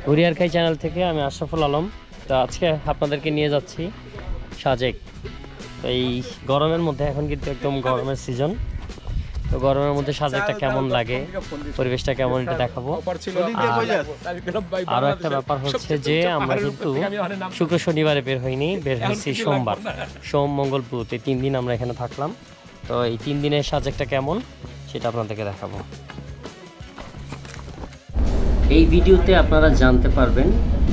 ঘুরিয়ার খাই চ্যানেল থেকে আমি আশরাফুল আলম। তো আজকে আপনাদেরকে নিয়ে যাচ্ছি সাজেক। তো এই গরমের মধ্যে, এখন কিন্তু একদম গরমের সিজন, তো গরমের মধ্যে সাজেকটা কেমন লাগে, পরিবেশটা কেমন, এটা দেখাবো। আরও একটা ব্যাপার হচ্ছে যে আমরা কিন্তু শুক্র শনিবারে বের হইনি, বের হয়েছি সোমবার, সোম মঙ্গল বুধ, এই 3 দিন আমরা এখানে থাকলাম। তো এই 3 দিনের সাজেকটা কেমন সেটা আপনাদেরকে দেখাবো। এই ভিডিওতে আপনারা জানতে পারবেন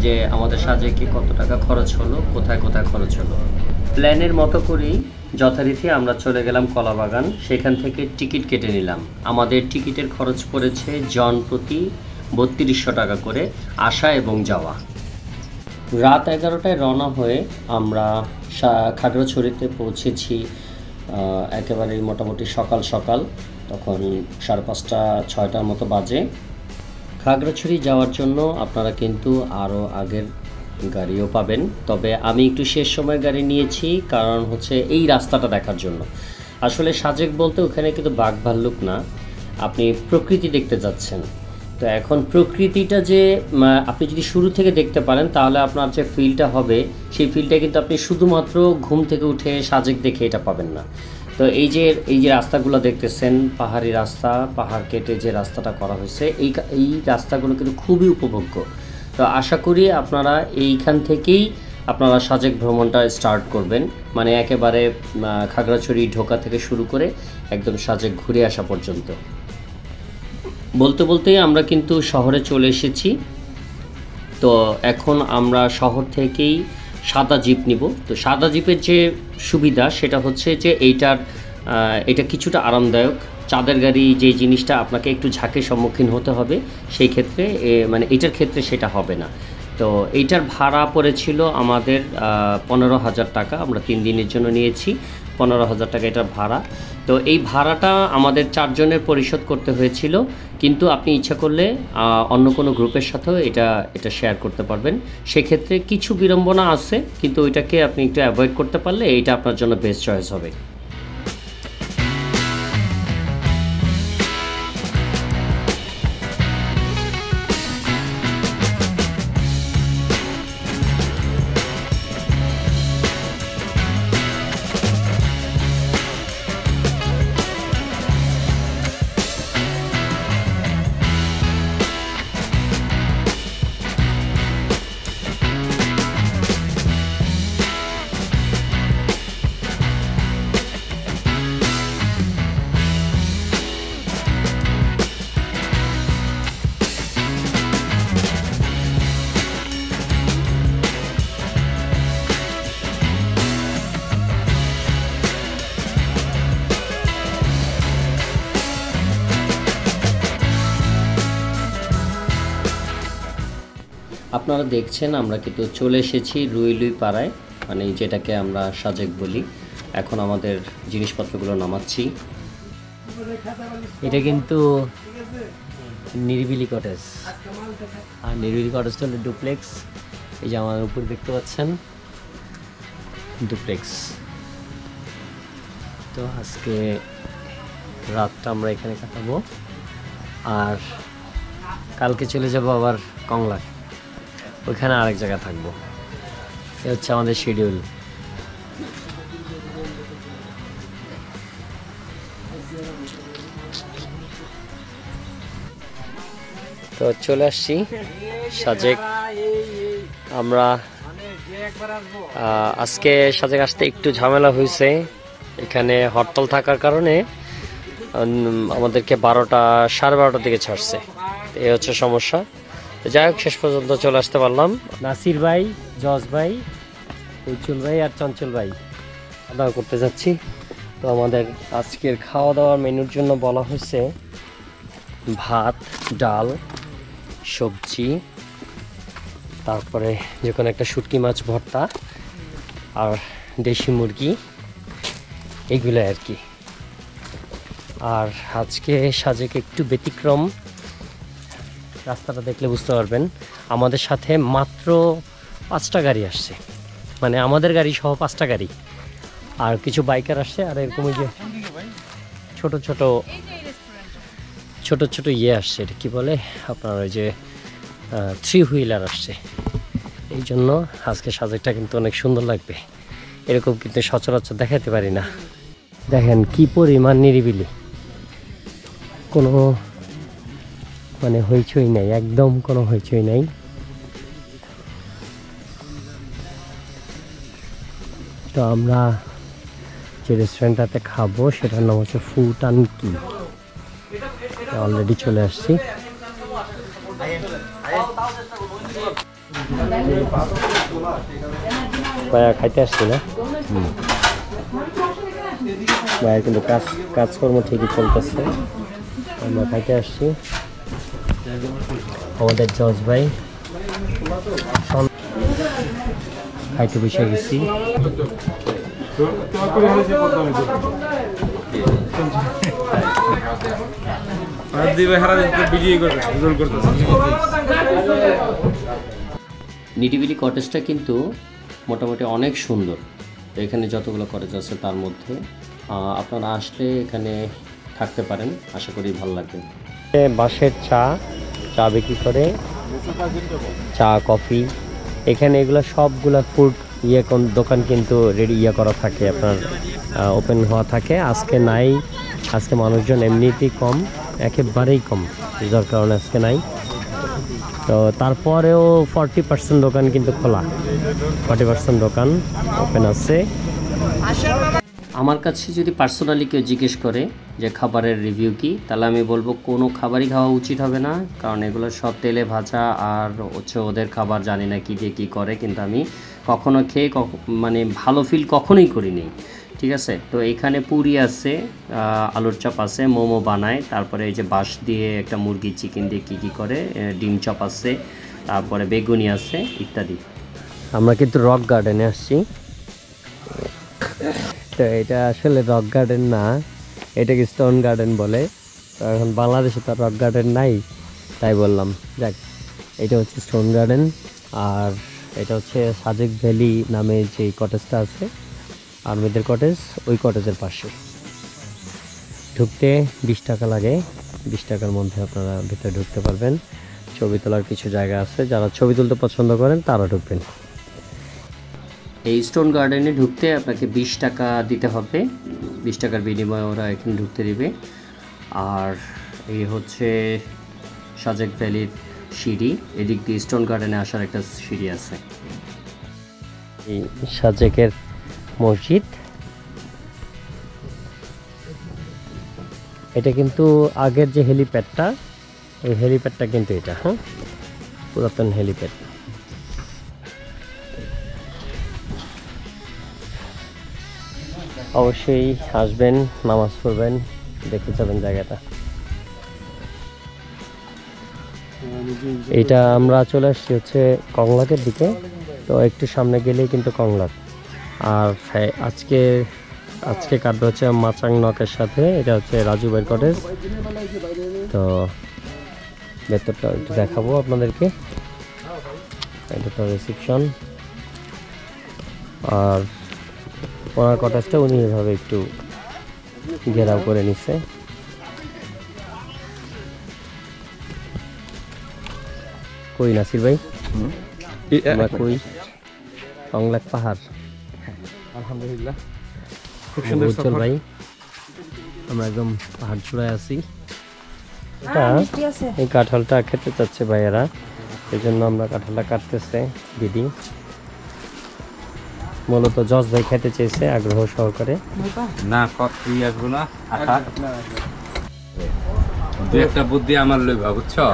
যে আমাদের সাজেকে কত টাকা খরচ হলো, কোথায় কোথায় খরচ হলো। প্ল্যানের মতো করেই যথারীতি আমরা চলে গেলাম কলাবাগান, সেখান থেকে টিকিট কেটে নিলাম। আমাদের টিকিটের খরচ পড়েছে জন প্রতি 3200 টাকা করে, আসা এবং যাওয়া। রাত 11টায় রওনা হয়ে আমরা খাগড়াছড়িতে পৌঁছেছি একেবারেই মোটামুটি সকাল সকাল, তখন 5:30 6টার মতো বাজে। খাগড়াছড়ি যাওয়ার জন্য আপনারা কিন্তু আরও আগের গাড়িও পাবেন, তবে আমি একটু শেষ সময় গাড়ি নিয়েছি, কারণ হচ্ছে এই রাস্তাটা দেখার জন্য। আসলে সাজেক বলতে ওখানে কিন্তু বাঘ ভাল্লুক না, আপনি প্রকৃতি দেখতে যাচ্ছেন। তো এখন প্রকৃতিটা যে আপনি যদি শুরু থেকে দেখতে পারেন, তাহলে আপনার যে ফিলটা হবে, সেই ফিলটা কিন্তু আপনি শুধুমাত্র ঘুম থেকে উঠে সাজেক দেখে এটা পাবেন না। তো এই যে রাস্তাগুলো দেখতেছেন, পাহাড়ি রাস্তা, পাহাড় কেটে যে রাস্তাটা করা হয়েছে, এই রাস্তাগুলো কিন্তু খুবই উপভোগ্য। তো আশা করি আপনারা এইখান থেকেই আপনারা সাজেক ভ্রমণটা স্টার্ট করবেন, মানে একেবারে খাগড়াছড়ি ঢোকা থেকে শুরু করে একদম সাজেক ঘুরে আসা পর্যন্ত। বলতে বলতেই আমরা কিন্তু শহরে চলে এসেছি। তো এখন আমরা শহর থেকেই সাদা জিপ নিব। তো সাদা জিপের যে সুবিধা সেটা হচ্ছে যে এটা কিছুটা আরামদায়ক। চাঁদের গাড়ি যে জিনিসটা আপনাকে একটু ঝাঁকের সম্মুখীন হতে হবে, সেই ক্ষেত্রে মানে এটার ক্ষেত্রে সেটা হবে না। তো এইটার ভাড়া পড়েছিল আমাদের 15,000 টাকা। আমরা 3 দিনের জন্য নিয়েছি, 15,000 টাকা এটার ভাড়া। তো এই ভাড়াটা আমাদের 4 জনের পরিশোধ করতে হয়েছিল, কিন্তু আপনি ইচ্ছা করলে অন্য কোনো গ্রুপের সাথেও এটা শেয়ার করতে পারবেন। সেক্ষেত্রে কিছু বিড়ম্বনা আছে, কিন্তু ওইটাকে আপনি একটু অ্যাভয়েড করতে পারলে এইটা আপনার জন্য বেস্ট চয়েস হবে। আপনারা দেখছেন আমরা কিন্তু চলে এসেছি রুইলুই পাড়ায়, মানে যেটাকে আমরা সাজেক বলি। এখন আমাদের জিনিসপত্রগুলো নামাচ্ছি। এটা কিন্তু নিরিবিলি কটেজ, আর নিরিবিলি কটেজটা হলো ডুপ্লেক্স। এই যে আমাদের উপর দেখতে পাচ্ছেন ডুপ্লেক্স। তো আজকে রাতটা আমরা এখানে কাটাবো, আর কালকে চলে যাব আবার কংলায়, ওইখানে আরেক জায়গায় থাকবো। এ হচ্ছে আমাদের শিডিউল। তো চলে আসছি সাজেক। আমরা আজকে সাজেক আসতে একটু ঝামেলা হয়েছে, এখানে হরতাল থাকার কারণে আমাদেরকে 12টার দিকে ছাড়ছে। এ হচ্ছে সমস্যা। যাই হোক, শেষ পর্যন্ত চলে আসতে পারলাম। নাসির ভাই, জজ ভাই, উজ্জ্বল ভাই আর চঞ্চল ভাই খাওয়া দাওয়া করতে যাচ্ছি। তো আমাদের আজকের খাওয়া দাওয়ার মেনুর জন্য বলা হয়েছে ভাত, ডাল, সবজি, তারপরে যে কোনো একটা শুটকি মাছ ভর্তা আর দেশি মুরগি, এগুলো আর কি। আর আজকে সাজেক একটু ব্যতিক্রম, রাস্তাটা দেখলে বুঝতে পারবেন। আমাদের সাথে মাত্র 5টা গাড়ি আসছে, মানে আমাদের গাড়ি সহ 5টা গাড়ি, আর কিছু বাইকার আসছে, আর এরকম যে ছোট ছোট ছোট ছোট ইয়ে আসছে, এটা কী বলে আপনার, ওই যে থ্রি হুইলার আসছে, এই জন্য আজকে সাজেকটা কিন্তু অনেক সুন্দর লাগবে। এরকম কিন্তু সচরাচর দেখাতে পারি না। দেখেন কি পরিমাণ নিরিবিলি, কোনো মানে হইচই নাই, একদম কোনো হইচই নাই। তো আমরা যে রেস্টুরেন্টটাতে খাবো সেটার নাম হচ্ছে ফুটানকি। অলরেডি চলে আসছি। ভাইয়া খাইতে আসছি না? ভাইয়া কিন্তু কাজকর্ম ঠিকই চলতেছে। আমরা খাইতে আসছি। আমাদের জজ ভাই খাইতে বসে গেছি। নিরিবিলি কটেজটা কিন্তু মোটামুটি অনেক সুন্দর। তো এখানে যতগুলো কটেজ আছে তার মধ্যে আপনারা আসলে এখানে থাকতে পারেন, আশা করি ভালো লাগবে। বাঁশের চা বিক্রি করে, চা কফি, এখানে এগুলো সবগুলা ফুড দোকান কিন্তু রেডি করা থাকে, আপনার ওপেন হওয়া থাকে। আজকে নাই, আজকে মানুষজন এমনিতেই কম, একেবারেই কম, যার কারণে আজকে নাই। তো তারপরেও 40% দোকান কিন্তু খোলা, 40% দোকান ওপেন আছে। আমার কাছে যদি পার্সোনালি কেউ জিজ্ঞেস করে যে খাবারের রিভিউ কি, তাহলে আমি বলবো কোনো খাবারই খাওয়া উচিত হবে না, কারণ এগুলো সব তেলে ভাজা আর হচ্ছে ওদের খাবার জানি না কী দিয়ে কী করে, কিন্তু আমি কখনো খেয়ে মানে ভালো ফিল কখনোই করিনি। ঠিক আছে, তো এখানে পুরি আছে, আলুর চপ আছে, মোমো বানায়, তারপরে এই যে বাঁশ দিয়ে একটা মুরগি চিকেন দিয়ে কী করে, ডিম চপ আছে, তারপরে বেগুনি আছে ইত্যাদি। আমরা কিন্তু রক গার্ডেনে আসছি। তো এটা আসলে রক গার্ডেন না, এটাকে স্টোন গার্ডেন বলে। তো এখন বাংলাদেশে তো রক গার্ডেন নাই, তাই বললাম। যাক, এটা হচ্ছে স্টোন গার্ডেন। আর এটা হচ্ছে সাজেক ভ্যালি নামে যে কটেজটা আছে, আর্মিদের কটেজ, ওই কটেজের পাশে। ঢুকতে 20 টাকা লাগে, 20 টাকার মধ্যে আপনারা ভিতরে ঢুকতে পারবেন। ছবি তোলার কিছু জায়গা আছে, যারা ছবি তুলতে পছন্দ করেন তারা ঢুকবেন। এই স্টোন গার্ডেনে ঢুকতে আপনাকে 20 টাকা দিতে হবে, 20 টাকার বিনিময়ে ওরা এখানে ঢুকতে দিবে। আর এই হচ্ছে সাজেক ভ্যালির সিঁড়ি, এদিক দিয়ে স্টোন গার্ডেনে আসার একটা সিঁড়ি আছে। এই সাজেকের মসজিদ, এটা কিন্তু আগের যে হেলিপ্যাডটা, এই হেলিপ্যাডটা কিন্তু এটা, হ্যাঁ, পুরাতন হেলিপ্যাড। অবশ্যই আসবেন, নামাজ পড়বেন, দেখে যাবেন জায়গাটা। এটা আমরা চলে আসছি হচ্ছে কংলাকের দিকে, তো একটু সামনে গেলেই কিন্তু কংলাক। আর আজকে কাটবে হচ্ছে মাচাং নকের সাথে, এটা হচ্ছে রাজু ভাইয়ের কটেজ। তো ভেতরটা একটু দেখাবো আপনাদেরকে, এটা তো রিসেপশন। আর ওনার কটেজটা উনি এভাবে একটু ঘেরাও করে নিচ্ছে। কই নাসির ভাই, আমরা কই? কংলাক পাহাড়, আলহামদুলিল্লাহ খুব সুন্দর উজ্জ্বল ভাই, আমরা একদম পাহাড় চূড়ায় আছি। এই কাঁঠালটা খেতে চাচ্ছে ভাইয়েরা, এই জন্য আমরা কাঁঠালটা কাটতেছে দিদি। মূলত জজ ভাই খেতে চেয়েছে আগ্রহ সহকারে। না কতই আসবো না, দু একটা বুদ্ধি আমার লইবা, বুঝছো?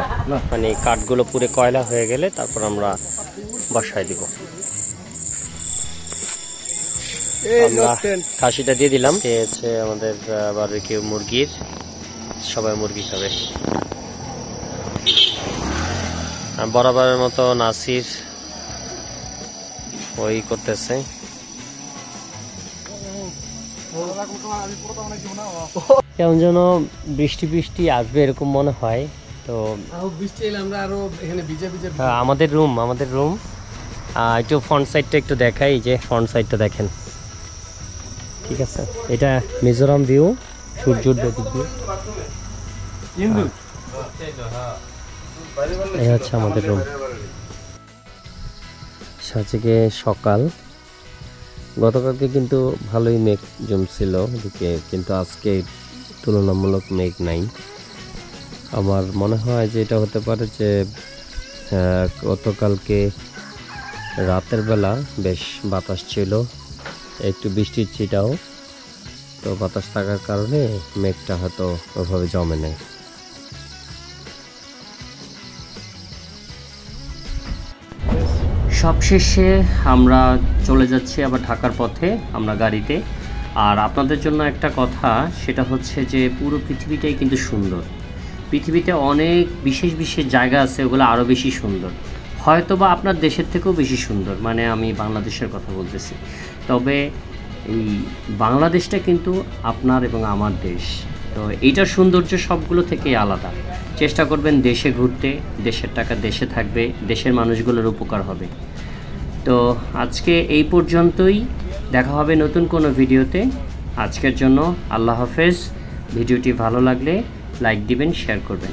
মানে কাঠগুলো পুরো কয়লা হয়ে গেলে তারপর আমরা বসায় দিব। আমরা খাসিটা দিয়ে দিলাম, হচ্ছে আমাদের বারবিকিউ মুরগির, সবাই মুরগি খাবে। বরাবরের মতো নাসির ওই করতেছে। কেমন যেন বৃষ্টি বৃষ্টি আসবে এরকম মনে হয়। তো বৃষ্টি এলে আমরা আরো এখানে ভিজে ভিজে। আমাদের রুম একটু ফ্রন্ট সাইডটা একটু দেখাই, যে ফ্রন্ট সাইডটা দেখেন। ঠিক আছে, এটা মিজোরাম ভিউ, সূর্য উঠবে দিক দিয়ে। এই হচ্ছে আমাদের রুম। সাজেকে সকাল, গতকালকে কিন্তু ভালোই মেঘ জমছিল এদিকে, কিন্তু আজকে তুলনামূলক মেঘ নাই। আমার মনে হয় যে এটা হতে পারে যে গতকালকে রাতের বেলা বেশ বাতাস ছিল, একটু বৃষ্টির ছিটাও, তো বাতাস থাকার কারণে মেঘটা হয়তো ওইভাবে জমে নেয়। সবশেষে আমরা চলে যাচ্ছি আবার ঢাকার পথে আমরা গাড়িতে। আর আপনাদের জন্য একটা কথা, সেটা হচ্ছে যে পুরো পৃথিবীটাই কিন্তু সুন্দর। পৃথিবীতে অনেক বিশেষ বিশেষ জায়গা আছে, ওগুলো আরও বেশি সুন্দর, হয়তো বা আপনার দেশের থেকেও বেশি সুন্দর, মানে আমি বাংলাদেশের কথা বলতেছি। তবে এই বাংলাদেশটা কিন্তু আপনার এবং আমার দেশ, তো এইটার সৌন্দর্য সবগুলো থেকেই আলাদা। চেষ্টা করবেন দেশে ঘুরতে, দেশের টাকা দেশে থাকবে, দেশের মানুষগুলোর উপকার হবে। তো আজকে এই পর্যন্তই, দেখা হবে নতুন কোনো ভিডিওতে। আজকের জন্য আল্লাহ হাফেজ। ভিডিওটি ভালো লাগলে লাইক দিবেন, শেয়ার করবেন।